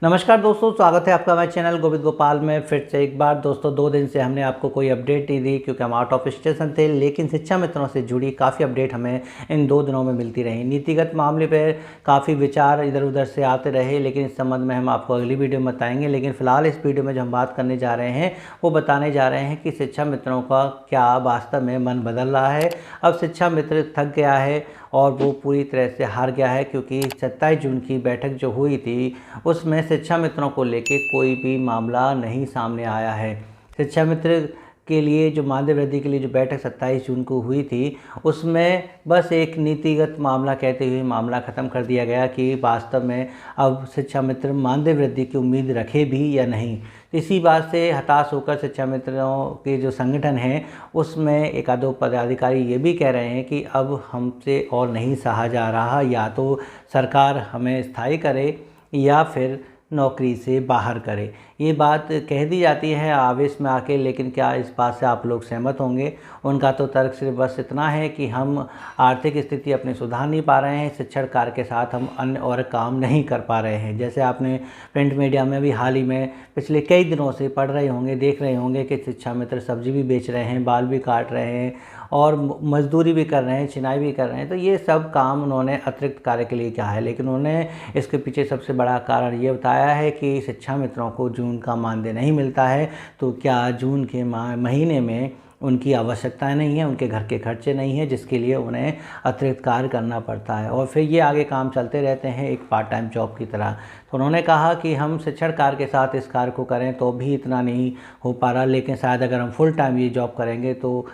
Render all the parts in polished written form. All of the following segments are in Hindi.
नमस्कार दोस्तों, स्वागत है आपका हमारे चैनल गोविंद गोपाल में। फिर से एक बार दोस्तों 2 दिन से हमने आपको कोई अपडेट नहीं दी क्योंकि हम आउट ऑफ स्टेशन थे, लेकिन शिक्षा मित्रों से जुड़ी काफ़ी अपडेट हमें इन 2 दिनों में मिलती रही। नीतिगत मामले पर काफ़ी विचार इधर उधर से आते रहे, लेकिन इस संबंध में हम आपको अगली वीडियो में बताएंगे। लेकिन फिलहाल इस वीडियो में जो हम बात करने जा रहे हैं वो बताने जा रहे हैं कि शिक्षा मित्रों का क्या वास्तव में मन बदल रहा है। अब शिक्षा मित्र थक गया है और वो पूरी तरह से हार गया है, क्योंकि 27 जून की बैठक जो हुई थी उसमें शिक्षा मित्रों को लेके कोई भी मामला नहीं सामने आया है। शिक्षा मित्र के लिए जो मानदेय वृद्धि के लिए जो बैठक 27 जून को हुई थी उसमें बस एक नीतिगत मामला कहते हुए मामला ख़त्म कर दिया गया कि वास्तव में अब शिक्षा मित्र मानदेय वृद्धि की उम्मीद रखे भी या नहीं। इसी बात से हताश होकर शिक्षा मित्रों के जो संगठन हैं उसमें एक आधो पदाधिकारी ये भी कह रहे हैं कि अब हमसे और नहीं सहा जा रहा, या तो सरकार हमें स्थायी करे या फिर नौकरी से बाहर करे। ये बात कह दी जाती है आवेश में आके, लेकिन क्या इस बात से आप लोग सहमत होंगे? उनका तो तर्क सिर्फ बस इतना है कि हम आर्थिक स्थिति अपनी सुधार नहीं पा रहे हैं, शिक्षण कार्य के साथ हम अन्य और काम नहीं कर पा रहे हैं। जैसे आपने प्रिंट मीडिया में भी हाल ही में पिछले कई दिनों से पढ़ रहे होंगे, देख रहे होंगे कि शिक्षा मित्र सब्जी भी बेच रहे हैं, बाल भी काट रहे हैं और मजदूरी भी कर रहे हैं, चिनाई भी कर रहे हैं। तो ये सब काम उन्होंने अतिरिक्त कार्य के लिए किया है, लेकिन उन्होंने इसके पीछे सबसे बड़ा कारण ये बताया है कि शिक्षा मित्रों को जून का मानदेय नहीं मिलता है। तो क्या जून के महीने में उनकी आवश्यकताएं नहीं है, उनके घर के खर्चे नहीं हैं, जिसके लिए उन्हें अतिरिक्त कार्य करना पड़ता है और फिर ये आगे काम चलते रहते हैं एक पार्ट टाइम जॉब की तरह। तो उन्होंने कहा कि हम शिक्षण कार्य के साथ इस कार्य को करें तो भी इतना नहीं हो पा रहा, लेकिन शायद अगर हम फुल टाइम ये जॉब करेंगे तो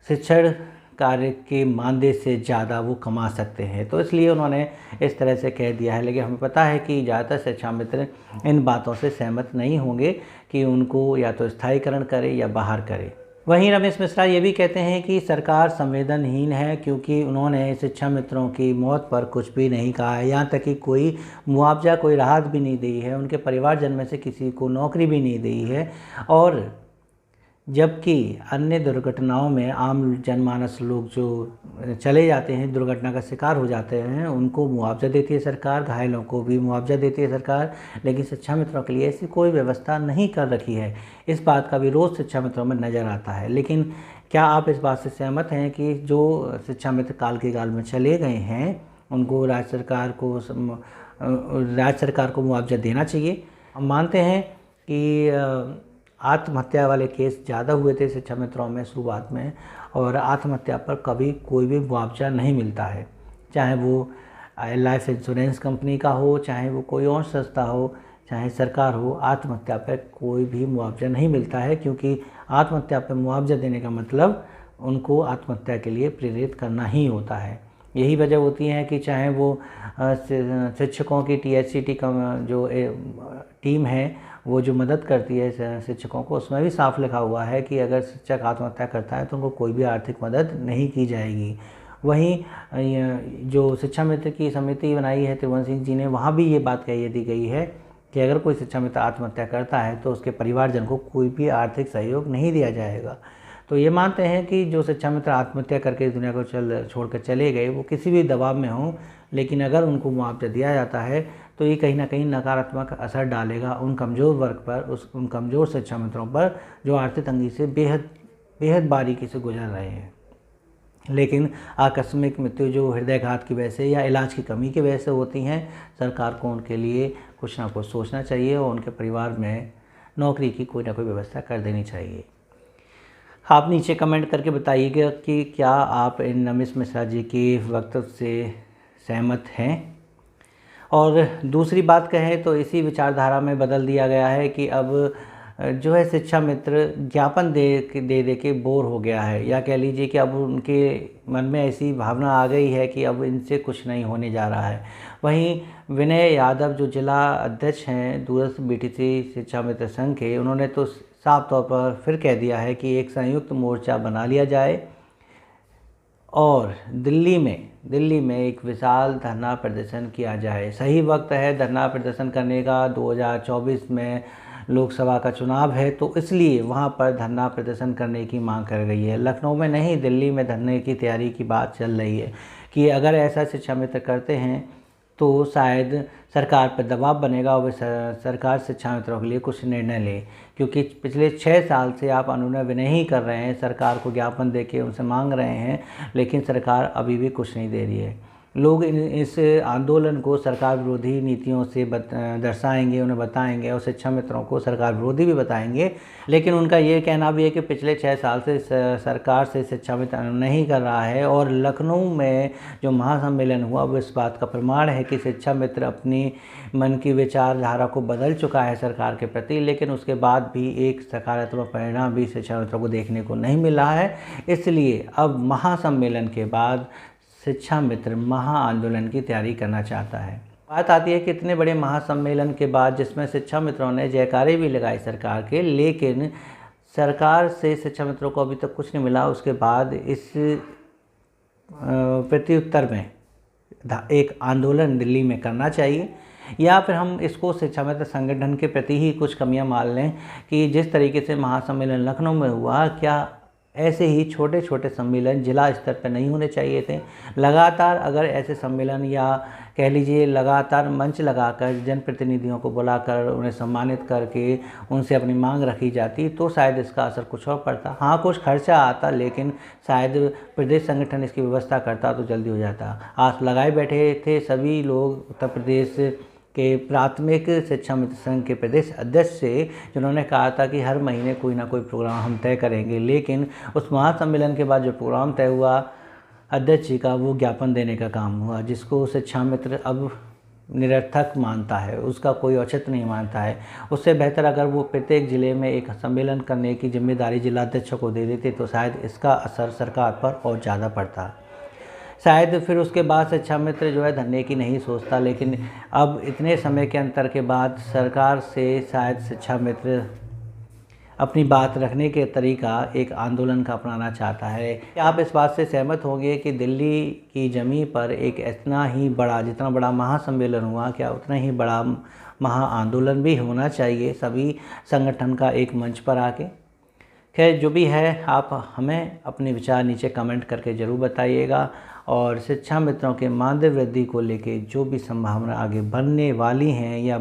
शिक्षण कार्य के मानदेय से ज़्यादा वो कमा सकते हैं। तो इसलिए उन्होंने इस तरह से कह दिया है, लेकिन हमें पता है कि ज़्यादातर शिक्षा मित्र इन बातों से सहमत नहीं होंगे कि उनको या तो स्थायीकरण करे या बाहर करे। वहीं रमेश मिश्रा ये भी कहते हैं कि सरकार संवेदनहीन है, क्योंकि उन्होंने शिक्षा मित्रों की मौत पर कुछ भी नहीं कहा है, यहाँ तक कि कोई मुआवजा, कोई राहत भी नहीं दी है, उनके परिवारजन में से किसी को नौकरी भी नहीं दी है। और जबकि अन्य दुर्घटनाओं में आम जनमानस लोग जो चले जाते हैं, दुर्घटना का शिकार हो जाते हैं, उनको मुआवजा देती है सरकार, घायलों को भी मुआवजा देती है सरकार, लेकिन शिक्षा मित्रों के लिए ऐसी कोई व्यवस्था नहीं कर रखी है। इस बात का विरोध शिक्षा मित्रों में नज़र आता है। लेकिन क्या आप इस बात से सहमत हैं कि जो शिक्षा मित्र काल के गाल में चले गए हैं उनको राज्य सरकार को मुआवजा देना चाहिए? हम मानते हैं कि आत्महत्या वाले केस ज़्यादा हुए थे शिक्षा मित्रों में शुरुआत में, और आत्महत्या पर कभी कोई भी मुआवजा नहीं मिलता है, चाहे वो लाइफ इंश्योरेंस कंपनी का हो, चाहे वो कोई और संस्था हो, चाहे सरकार हो। आत्महत्या पर कोई भी मुआवजा नहीं मिलता है, क्योंकि आत्महत्या पर मुआवजा देने का मतलब उनको आत्महत्या के लिए प्रेरित करना ही होता है। यही वजह होती है कि चाहे वो शिक्षकों की THCT का जो टीम है वो जो मदद करती है शिक्षकों को, उसमें भी साफ लिखा हुआ है कि अगर शिक्षक आत्महत्या करता है तो उनको कोई भी आर्थिक मदद नहीं की जाएगी। वहीं जो शिक्षा मित्र की समिति बनाई है त्रिभुवन सिंह जी ने, वहाँ भी ये बात कही दी गई है कि अगर कोई शिक्षा मित्र आत्महत्या करता है तो उसके परिवारजन को कोई भी आर्थिक सहयोग नहीं दिया जाएगा। तो ये मानते हैं कि जो शिक्षा मित्र आत्महत्या करके इस दुनिया को छोड़कर चले गए वो किसी भी दबाव में हों, लेकिन अगर उनको मुआवजा दिया जाता है तो ये कहीं ना कहीं नकारात्मक असर डालेगा उन कमज़ोर वर्ग पर, उन कमज़ोर शिक्षा मित्रों पर जो आर्थिक तंगी से बेहद बारीकी से गुजर रहे हैं। लेकिन आकस्मिक मृत्यु जो हृदयघात की वजह से या इलाज की कमी की वजह से होती हैं, सरकार को उनके लिए कुछ ना कुछ सोचना चाहिए और उनके परिवार में नौकरी की कोई ना कोई व्यवस्था कर देनी चाहिए। आप नीचे कमेंट करके बताइएगा कि क्या आप इन रमेश मिश्रा जी के वक्तव्य से सहमत हैं। और दूसरी बात कहें तो इसी विचारधारा में बदल दिया गया है कि अब जो है शिक्षा मित्र ज्ञापन दे के बोर हो गया है, या कह लीजिए कि अब उनके मन में ऐसी भावना आ गई है कि अब इनसे कुछ नहीं होने जा रहा है। वहीं विनय यादव जो जिला अध्यक्ष हैं दूरस्थ BTC शिक्षा मित्र संघ के, उन्होंने तो साफ तौर पर फिर कह दिया है कि एक संयुक्त मोर्चा बना लिया जाए और दिल्ली में एक विशाल धरना प्रदर्शन किया जाए। सही वक्त है धरना प्रदर्शन करने का, 2024 में लोकसभा का चुनाव है, तो इसलिए वहां पर धरना प्रदर्शन करने की मांग कर रही है। लखनऊ में नहीं, दिल्ली में धरने की तैयारी की बात चल रही है कि अगर ऐसा शिक्षा मित्र करते हैं तो शायद सरकार पर दबाव बनेगा और वे सरकार शिक्षा मित्रों के लिए कुछ निर्णय ले, क्योंकि पिछले 6 साल से आप अनुनय विनय ही कर रहे हैं, सरकार को ज्ञापन देके उनसे मांग रहे हैं, लेकिन सरकार अभी भी कुछ नहीं दे रही है। लोग इस आंदोलन को सरकार विरोधी नीतियों से दर्शाएंगे, उन्हें बताएंगे और शिक्षा मित्रों को सरकार विरोधी भी बताएंगे, लेकिन उनका ये कहना भी है कि पिछले 6 साल से सरकार से शिक्षा मित्र नहीं कर रहा है। और लखनऊ में जो महासम्मेलन हुआ वो इस बात का प्रमाण है कि शिक्षा मित्र अपनी मन की विचारधारा को बदल चुका है सरकार के प्रति, लेकिन उसके बाद भी एक सकारात्मक परिणाम भी शिक्षा मित्रों को देखने को नहीं मिला है। इसलिए अब महासम्मेलन के बाद शिक्षा मित्र महाआंदोलन की तैयारी करना चाहता है। बात आती है कि इतने बड़े महासम्मेलन के बाद जिसमें शिक्षा मित्रों ने जयकारे भी लगाई सरकार के, लेकिन सरकार से शिक्षा मित्रों को अभी तक कुछ नहीं मिला। उसके बाद इस प्रत्युत्तर में एक आंदोलन दिल्ली में करना चाहिए, या फिर हम इसको शिक्षा मित्र संगठन के प्रति ही कुछ कमियां मान लें कि जिस तरीके से महासम्मेलन लखनऊ में हुआ, क्या ऐसे ही छोटे छोटे सम्मेलन जिला स्तर पर नहीं होने चाहिए थे? लगातार अगर ऐसे सम्मेलन या कह लीजिए लगातार मंच लगाकर जनप्रतिनिधियों को बुलाकर उन्हें सम्मानित करके उनसे अपनी मांग रखी जाती तो शायद इसका असर कुछ और पड़ता। हाँ, कुछ खर्चा आता, लेकिन शायद प्रदेश संगठन इसकी व्यवस्था करता तो जल्दी हो जाता। आस लगाए बैठे थे सभी लोग उत्तर प्रदेश के प्राथमिक शिक्षा मित्र संघ के प्रदेश अध्यक्ष से, जिन्होंने कहा था कि हर महीने कोई ना कोई प्रोग्राम हम तय करेंगे, लेकिन उस महासम्मेलन के बाद जो प्रोग्राम तय हुआ अध्यक्ष जी का, वो ज्ञापन देने का काम हुआ, जिसको शिक्षा मित्र अब निरर्थक मानता है, उसका कोई औचित्य नहीं मानता है। उससे बेहतर अगर वो प्रत्येक ज़िले में एक सम्मेलन करने की जिम्मेदारी जिलाध्यक्षों को दे देते तो शायद इसका असर सरकार पर और ज़्यादा पड़ता। शायद फिर उसके बाद शिक्षा मित्र जो है धरने की नहीं सोचता, लेकिन अब इतने समय के अंतर के बाद सरकार से शायद शिक्षा मित्र अपनी बात रखने के तरीका एक आंदोलन का अपनाना चाहता है। क्या आप इस बात से सहमत होंगे कि दिल्ली की ज़मीन पर एक इतना ही बड़ा, जितना बड़ा महासम्मेलन हुआ, क्या उतना ही बड़ा महाआंदोलन भी होना चाहिए सभी संगठन का एक मंच पर आके? खैर, जो भी है, आप हमें अपने विचार नीचे कमेंट करके ज़रूर बताइएगा। और शिक्षा मित्रों के मानदेय वृद्धि को लेके जो भी संभावना आगे बढ़ने वाली हैं या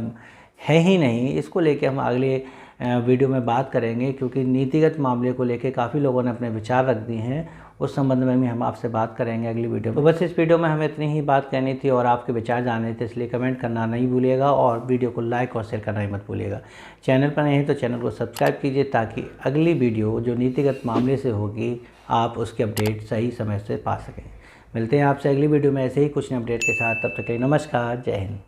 है ही नहीं, इसको लेके हम अगले वीडियो में बात करेंगे, क्योंकि नीतिगत मामले को लेके काफ़ी लोगों ने अपने विचार रख दिए हैं। उस संबंध में भी हम आपसे बात करेंगे अगली वीडियो में। तो बस इस वीडियो में हमें इतनी ही बात कहनी थी और आपके विचार जानने थे, इसलिए कमेंट करना नहीं भूलिएगा और वीडियो को लाइक और शेयर करना ही मत भूलिएगा। चैनल पर नहीं है तो चैनल को सब्सक्राइब कीजिए, ताकि अगली वीडियो जो नीतिगत मामले से होगी आप उसकी अपडेट सही समय से पा सकें। मिलते हैं आपसे अगली वीडियो में ऐसे ही कुछ नए अपडेट के साथ। तब तक के लिए नमस्कार, जय हिंद।